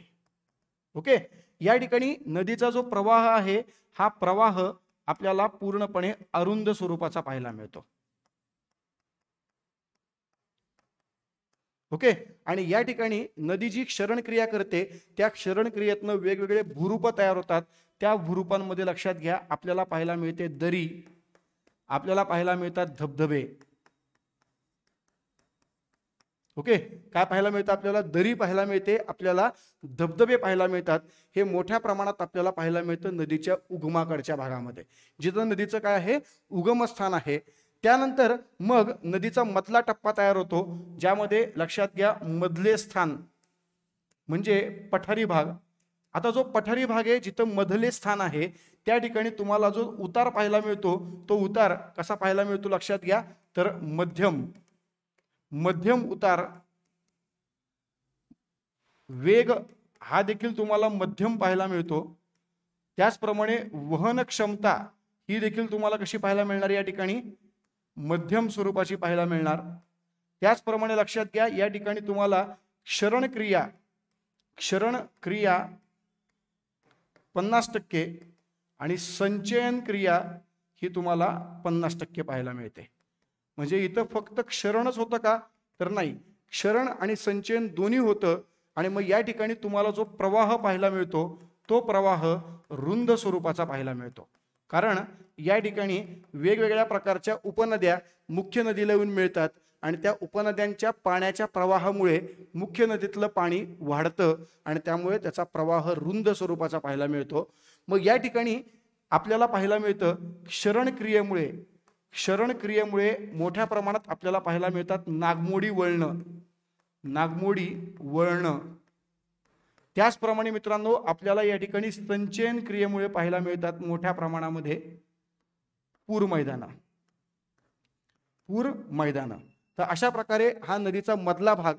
ओके, या ठिकाणी नदीचा जो प्रवाह आहे हा प्रवाह आपल्याला पूर्णपणे अरुंद स्वरूपाचा पाहायला मिळतो. ओके, आणि या ठिकाणी नदी जी क्षरण क्रिया करते त्या क्षरण क्रियेतनं वेगवेगळे भूरूप तयार होतात. त्या भूरूपांमध्ये लक्षात घ्या आपल्याला पाहायला मिळते दरी, आपल्याला पाहायला मिळतात धबधबे. ओके, काय पाहायला मिळतं आपल्याला, दरी पाहायला मिळते, आपल्याला धबधबे पाहायला मिळतात. हे मोठ्या प्रमाणात आपल्याला पाहायला मिळतं नदीच्या उगमाकडच्या भागामध्ये, जिथं नदीचं काय आहे उगमस्थान आहे. त्यानंतर मग नदीचा मधला टप्पा तयार होतो, ज्यामध्ये लक्षात घ्या मधले स्थान म्हणजे पठारी भाग. आता जो पठारी भाग आहे जिथं मधले स्थान आहे त्या ठिकाणी तुम्हाला जो उतार पाहायला मिळतो तो उतार कसा पाहायला मिळतो, लक्षात घ्या तर मध्यम उतार. वेग हा देखील तुम्हाला मध्यम पाहायला मिळतो. त्याचप्रमाणे वहन क्षमता ही देखील तुम्हाला कशी पाहायला मिळणार, या ठिकाणी मध्यम स्वरूपाची पाहायला मिळणार. त्याचप्रमाणे लक्षात घ्या या ठिकाणी तुम्हाला क्षरण क्रिया 50% आणि संचयन क्रिया ही तुम्हाला 50% पाहायला मिळते. म्हणजे इथं फक्त क्षरणच होतं का, तर नाही, क्षरण आणि संचयन दोन्ही होतं. आणि मग या ठिकाणी तुम्हाला जो प्रवाह पाहायला मिळतो तो प्रवाह रुंद स्वरूपाचा पाहायला मिळतो, कारण या ठिकाणी वेगवेगळ्या प्रकारच्या उपनद्या मुख्य नदीला येऊन मिळतात आणि त्या उपनद्यांच्या पाण्याच्या प्रवाहामुळे मुख्य नदीतलं पाणी वाढतं आणि त्यामुळे त्याचा प्रवाह रुंद स्वरूपाचा पाहायला मिळतो. मग या ठिकाणी आपल्याला पाहायला मिळतं क्षरण क्रियेमुळे मोठ्या प्रमाणात आपल्याला पाहायला मिळतात नागमोडी वळणं. त्याचप्रमाणे मित्रांनो आपल्याला या ठिकाणी संचयन क्रियेमुळे पाहायला मिळतात मोठ्या प्रमाणामध्ये पूर मैदानं. पूर मैदानं. तर अशा प्रकारे हा नदीचा मधला भाग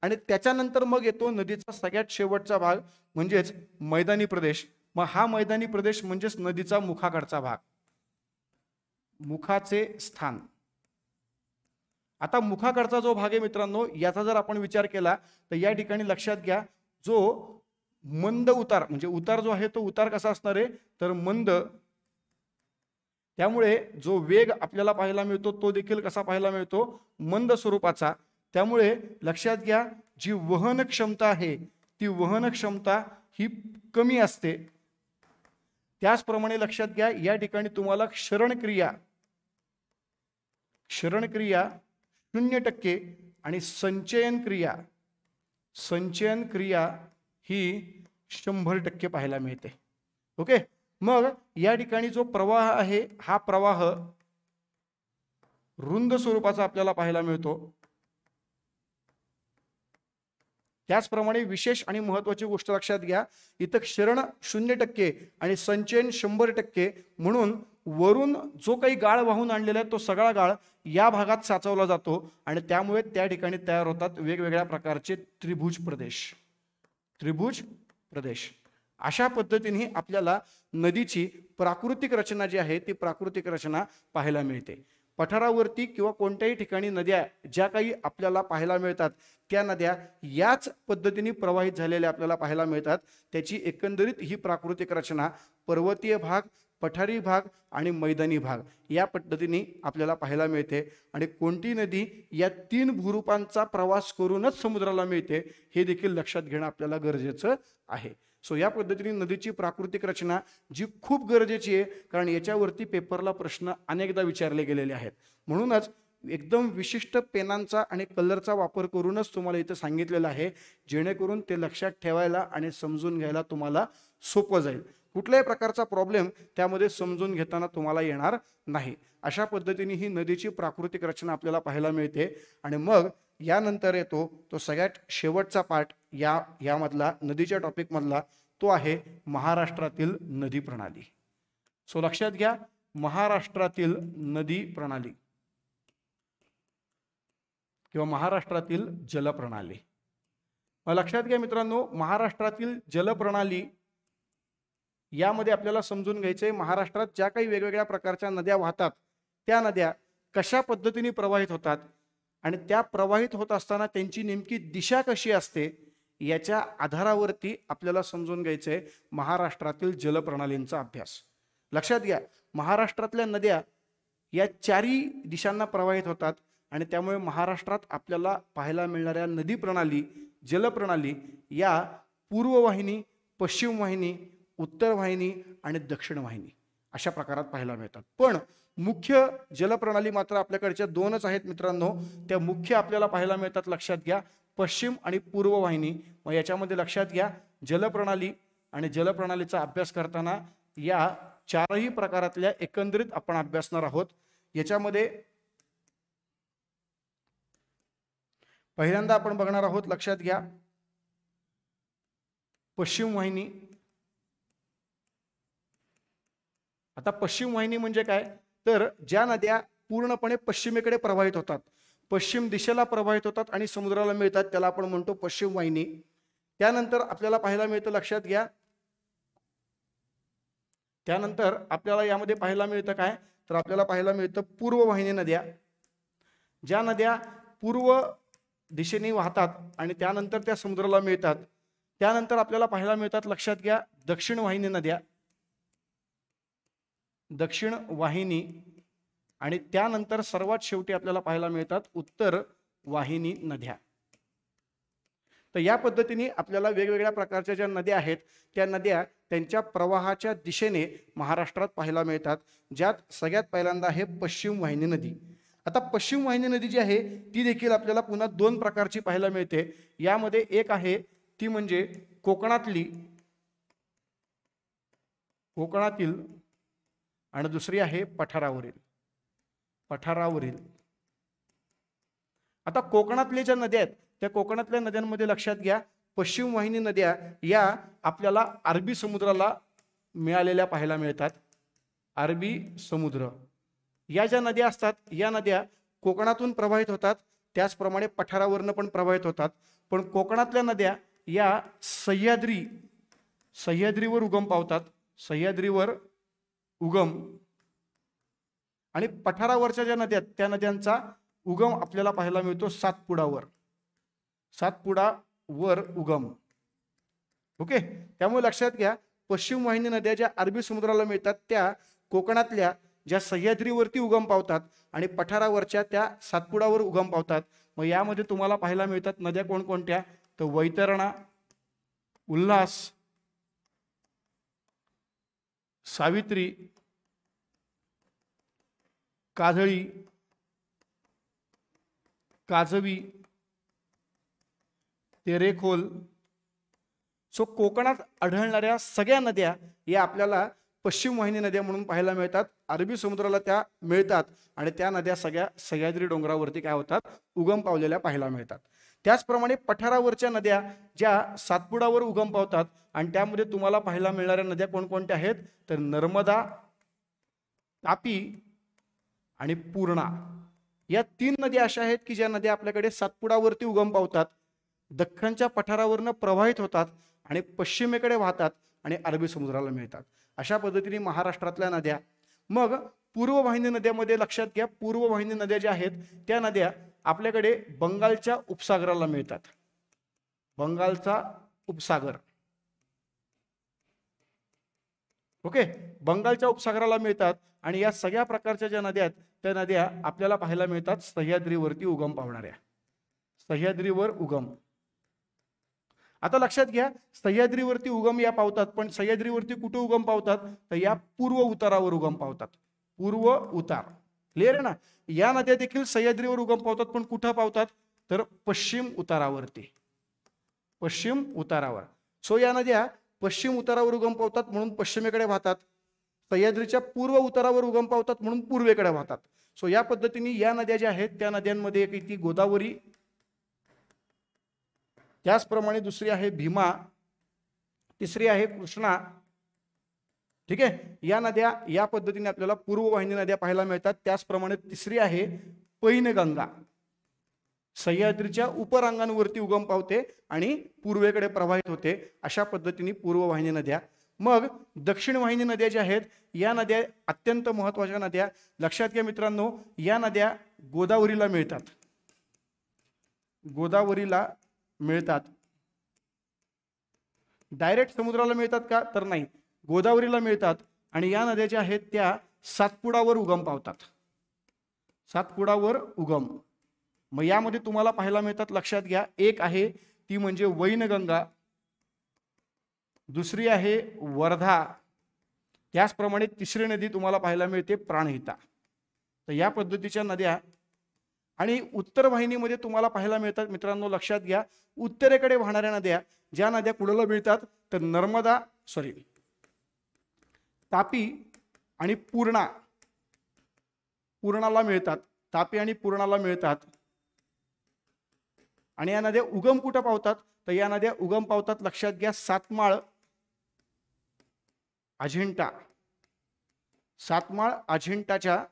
आणि त्याच्यानंतर मग येतो नदीचा सगळ्यात शेवटचा भाग म्हणजेच मैदानी प्रदेश. मग हा मैदानी प्रदेश म्हणजेच नदीचा मुखाकडचा भाग, मुखाचे स्थान. आता मुखाकडचा जो भाग आहे मित्रांनो, याचा जर आपण विचार केला तर या ठिकाणी लक्षात घ्या, जो मंद उतार म्हणजे उतार जो आहे तो उतार कसा असणार आहे तर मंद. त्यामुळे जो वेग आपल्याला पाहायला मिळतो तो देखील कसा पाहायला मिळतो, मंद स्वरूपाचा. त्यामुळे लक्षात घ्या, जी वहन क्षमता आहे ती वहन क्षमता ही कमी असते. त्याचप्रमाणे लक्षात घ्या, या ठिकाणी तुम्हाला क्षरणक्रिया 0% आणि संचयन क्रिया ही 100% पाहायला मिळते. ओके. मग या ठिकाणी जो प्रवाह आहे हा प्रवाह रुंद स्वरूपाचा आपल्याला पाहायला मिळतो. त्याचप्रमाणे विशेष आणि महत्त्वाची गोष्ट लक्षात घ्या, इथं क्षरण 0% आणि संचयन 100%, म्हणून वरून जो काही गाळ वाहून आणलेला आहे तो सगळा गाळ या भागात साचवला जातो आणि त्यामुळे त्या ठिकाणी तयार होतात वेगवेगळ्या प्रकारचे त्रिभुज प्रदेश. अशा पद्धतीने आपल्याला नदीची प्राकृतिक रचना जी आहे ती प्राकृतिक रचना पाहायला मिळते. पठारावरती किंवा कोणत्याही ठिकाणी नद्या ज्या काही आपल्याला पाहायला मिळतात त्या नद्या याच पद्धतीने प्रवाहित झालेल्या आपल्याला पाहायला मिळतात. त्याची एकंदरीत ही प्राकृतिक रचना पर्वतीय भाग, पठारी भाग आणि मैदानी भाग या पद्धतीने आपल्याला पाहायला मिळते. आणि कोणती नदी या 3 भूरूपांचा प्रवास करूनच समुद्राला मिळते हे देखील लक्षात घेणं आपल्याला गरजेचं आहे. सो या पद्धतीने नदीची प्राकृतिक रचना जी खूप गरजेची आहे, कारण याच्यावरती पेपरला प्रश्न अनेकदा विचारले गेलेले आहेत. म्हणूनच एकदम विशिष्ट पेनांचा आणि कलरचा वापर करूनच तुम्हाला इथं सांगितलेलं आहे, जेणेकरून ते लक्षात ठेवायला आणि समजून घ्यायला तुम्हाला सोपं जाईल. कुठल्याही प्रकारचा प्रॉब्लेम त्यामध्ये समजून घेताना तुम्हाला येणार नाही. अशा पद्धतीने ही नदीची प्राकृतिक रचना आपल्याला पाहायला मिळते. आणि मग यानंतर येतो तो सगळ्यात शेवटचा पार्ट यामधला नदीच्या टॉपिक मधला, तो आहे महाराष्ट्रातील नदी प्रणाली. सो लक्षात घ्या, महाराष्ट्रातील नदी प्रणाली किंवा महाराष्ट्रातील जलप्रणाली. लक्षात घ्या मित्रांनो, महाराष्ट्रातील जलप्रणाली यामध्ये आपल्याला समजून घ्यायचंय, महाराष्ट्रात ज्या काही वेगवेगळ्या प्रकारच्या नद्या वाहतात त्या नद्या कशा पद्धतीने प्रवाहित होतात आणि त्या प्रवाहित होत असताना त्यांची नेमकी दिशा कशी असते याच्या आधारावरती आपल्याला समजून घ्यायचंय महाराष्ट्रातील जलप्रणालींचा अभ्यास. लक्षात घ्या, महाराष्ट्रातल्या नद्या या 4ही दिशांना प्रवाहित होतात आणि त्यामुळे महाराष्ट्रात आपल्याला पाहायला मिळणाऱ्या नदी प्रणाली, जलप्रणाली या पूर्व वाहिनी, पश्चिम वाहिनी, उत्तर वाहिनी आणि दक्षिण वाहिनी अशा प्रकारात पाहायला मिळतात. पण मुख्य जलप्रणाली मात्र आपल्याकडच्या 2च आहेत मित्रांनो. त्या मुख्य आपल्याला पाहायला मिळतात, लक्षात घ्या, पश्चिम आणि पूर्व वाहिनी. मग याच्यामध्ये लक्षात घ्या, जलप्रणाली आणि जलप्रणालीचा अभ्यास करताना या 4ही प्रकारातल्या एकंदरीत आपण अभ्यासणार आहोत. याच्यामध्ये पहिल्यांदा आपण बघणार आहोत, लक्षात घ्या, पश्चिम वाहिनी. आता पश्चिम वाहिनी म्हणजे काय तर ज्या नद्या पूर्णपणे पश्चिमेकडे प्रवाहित होतात, पश्चिम दिशेला प्रवाहित होतात आणि समुद्राला मिळतात, त्याला आपण म्हणतो पश्चिम वाहिनी. त्यानंतर आपल्याला पाहायला मिळतं, लक्षात घ्या, त्यानंतर आपल्याला यामध्ये पाहायला मिळतं काय तर आपल्याला पाहायला मिळतं पूर्व वाहिनी नद्या. ज्या नद्या पूर्व दिशेने वाहतात आणि त्यानंतर त्या समुद्राला मिळतात. त्यानंतर आपल्याला पाहायला मिळतात, लक्षात घ्या, दक्षिण वाहिनी नद्या, दक्षिण वाहिनी. आणि त्यानंतर सर्वात शेवटी आपल्याला पाहायला मिळतात उत्तर वाहिनी नद्या. तर या पद्धतीने आपल्याला वेगवेगळ्या प्रकारच्या ज्या नद्या आहेत त्या नद्या त्यांच्या प्रवाहाच्या दिशेने महाराष्ट्रात पाहायला मिळतात, ज्यात सगळ्यात पहिल्यांदा आहे पश्चिम वाहिनी नदी. आता पश्चिम वाहिनी नदी जी आहे ती देखील आपल्याला पुन्हा 2 प्रकारची पाहायला मिळते. यामध्ये एक आहे ती म्हणजे कोकणातील आणि दुसरी आहे पठारावरील. आता कोकणातल्या ज्या नद्या आहेत त्या कोकणातल्या नद्यांमध्ये लक्षात घ्या, पश्चिम वाहिनी नद्या या आपल्याला अरबी समुद्राला मिळालेल्या पाहायला मिळतात. अरबी समुद्र या ज्या नद्या असतात या नद्या कोकणातून प्रवाहित होतात, त्याचप्रमाणे पठारावरनं पण प्रवाहित होतात. पण कोकणातल्या नद्या या सह्याद्रीवर उगम पावतात, सह्याद्रीवर उगम, आणि पठारावरच्या ज्या नद्या त्या नद्यांचा उगम आपल्याला पाहायला मिळतो सातपुडावर उगम. ओके, त्यामुळे लक्षात घ्या, पश्चिम वाहिनी नद्या ज्या अरबी समुद्राला मिळतात त्या कोकणातल्या ज्या सह्याद्रीवरती उगम पावतात आणि पठारावरच्या त्या सातपुडावर उगम पावतात. मग यामध्ये तुम्हाला पाहायला मिळतात नद्या कोणकोणत्या, तर वैतरणा, उल्हास, सावित्री, काजळी, काजवी, तेरेखोल. सो कोकणात आढळणाऱ्या सगळ्या नद्या या आपल्याला पश्चिम वाहिनी नद्या म्हणून पाहायला मिळतात. अरबी समुद्राला त्या मिळतात आणि त्या नद्या सगळ्या सह्याद्री डोंगरावरती काय होतात, उगम पावलेल्या पाहायला मिळतात. त्याचप्रमाणे पठारावरच्या नद्या ज्या सातपुडावर उगम पावतात आणि त्यामध्ये तुम्हाला पाहायला मिळणाऱ्या नद्या कोणकोणत्या आहेत, तर नर्मदा, तापी आणि पूर्णा. या 3 नद्या अशा आहेत की ज्या नद्या आपल्याकडे सातपुडावरती उगम पावतात, दख्खनच्या पठारावरनं प्रवाहित होतात आणि पश्चिमेकडे वाहतात आणि अरबी समुद्राला मिळतात. अशा पद्धतीने महाराष्ट्रातल्या नद्या. मग पूर्व वाहिनी नद्यामध्ये लक्षात घ्या, पूर्व वाहिनी नद्या ज्या आहेत त्या नद्या आपल्याकडे बंगालच्या उपसागराला मिळतात, बंगालचा उपसागर. ओके, बंगालच्या उपसागराला मिळतात आणि या सगळ्या प्रकारच्या ज्या नद्या आहेत त्या नद्या आपल्याला पाहायला मिळतात सह्याद्रीवरती उगम पावणाऱ्या, सह्याद्रीवर उगम. आता लक्षात घ्या, सह्याद्रीवरती उगम या पावतात, पण सह्याद्रीवरती कुठे उगम पावतात, तर या पूर्व उतारावर उगम पावतात, पूर्व उतार. क्लिअर आहे ना. या नद्या देखील सह्याद्रीवर उगम पावतात, पण कुठं पावतात, तर पश्चिम उतारावरती, पश्चिम उतारावर. सो या नद्या पश्चिम उतारावर उगम पावतात म्हणून पश्चिमेकडे वाहतात, सह्याद्रीच्या पूर्व उतारावर उगम पावतात म्हणून पूर्वेकडे वाहतात. सो या पद्धतीने या नद्या ज्या आहेत त्या नद्यांमध्ये एक ती गोदावरी, त्याचप्रमाणे दुसरी आहे भीमा, तिसरी आहे कृष्णा. ठीक आहे, या नद्या या पद्धतीने आपल्याला पूर्व वाहिनी नद्या पाहायला मिळतात. त्याचप्रमाणे तिसरी आहे पैनगंगा, सह्याद्रीच्या उपरांगांवरती उगम पावते आणि पूर्वेकडे प्रवाहित होते. अशा पद्धतीने पूर्व वाहिनी नद्या. मग दक्षिण वाहिनी नद्या ज्या आहेत या नद्या अत्यंत महत्त्वाच्या नद्या. लक्षात घ्या मित्रांनो, या नद्या गोदावरीला मिळतात, गोदावरीला मिळतात. डायरेक्ट समुद्राला मिळतात का, तर नाही, गोदावरीला मिळतात. आणि या नद्या ज्या आहेत त्या सातपुडावर उगम पावतात, सातपुडावर उगम. मग यामध्ये तुम्हाला पाहायला मिळतात, लक्षात घ्या, एक आहे ती म्हणजे वैनगंगा, दुसरी आहे वर्धा, त्याचप्रमाणे तिसरी नदी तुम्हाला पाहायला मिळते प्राणहिता. तर या पद्धतीच्या नद्या. आणि उत्तर वाहिनीमध्ये तुम्हाला पाहायला मिळतात मित्रांनो, लक्षात घ्या, उत्तरेकडे वाहणाऱ्या नद्या ज्या नद्या कुणाला मिळतात, तर नर्मदा, तापी आणि पूर्णाला मिळतात, तापी आणि पूर्णाला मिळतात. आणि या नद्या उगम कुठं पावतात, तर या नद्या उगम पावतात, लक्षात घ्या, सातमाळ, अजिंठा, सातमाळ अजिंठाच्या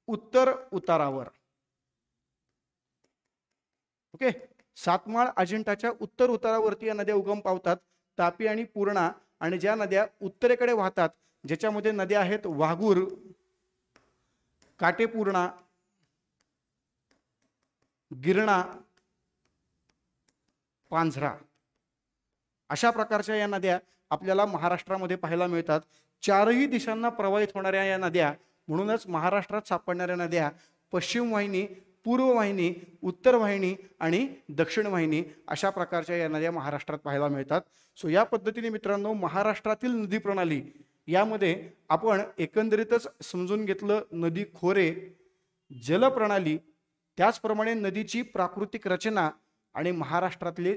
उत्तर उतारावर. ओके, सातमाळ अजिंठाच्या उत्तर उतारावरती या नद्या उगम पावतात, तापी आणि पूर्णा. आणि ज्या नद्या उत्तरेकडे वाहतात ज्याच्यामध्ये नद्या आहेत वाघूर, काटेपूर्णा, गिरणा, पांझरा, अशा प्रकारच्या या नद्या आपल्याला महाराष्ट्रामध्ये पाहायला मिळतात. चारही दिशांना प्रवाहित होणाऱ्या या नद्या, म्हणूनच महाराष्ट्रात सापडणाऱ्या नद्या पश्चिम वाहिनी, पूर्व वाहिनी, उत्तर वाहिनी आणि दक्षिण वाहिनी अशा प्रकारच्या या नद्या महाराष्ट्रात पाहायला मिळतात. सो या पद्धतीने मित्रांनो, महाराष्ट्रातील नदी प्रणाली यामध्ये आपण एकंदरीतच समजून घेतलं नदी खोरे, जलप्रणाली, त्याचप्रमाणे नदीची प्राकृतिक रचना आणि महाराष्ट्रातली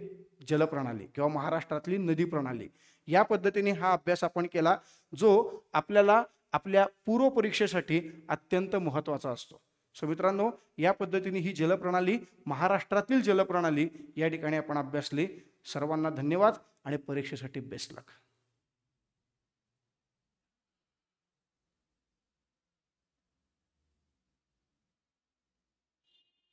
जलप्रणाली किंवा महाराष्ट्रातली नदी प्रणाली. या पद्धतीने हा अभ्यास आपण केला, जो आपल्याला आपल्या पूर्व परीक्षेसाठी अत्यंत महत्त्वाचा असतो. सो मित्रांनो, या पद्धतीने ही जलप्रणाली, महाराष्ट्रातील जलप्रणाली या ठिकाणी आपण अभ्यासली. सर्वांना धन्यवाद आणि परीक्षेसाठी बेस्ट लक.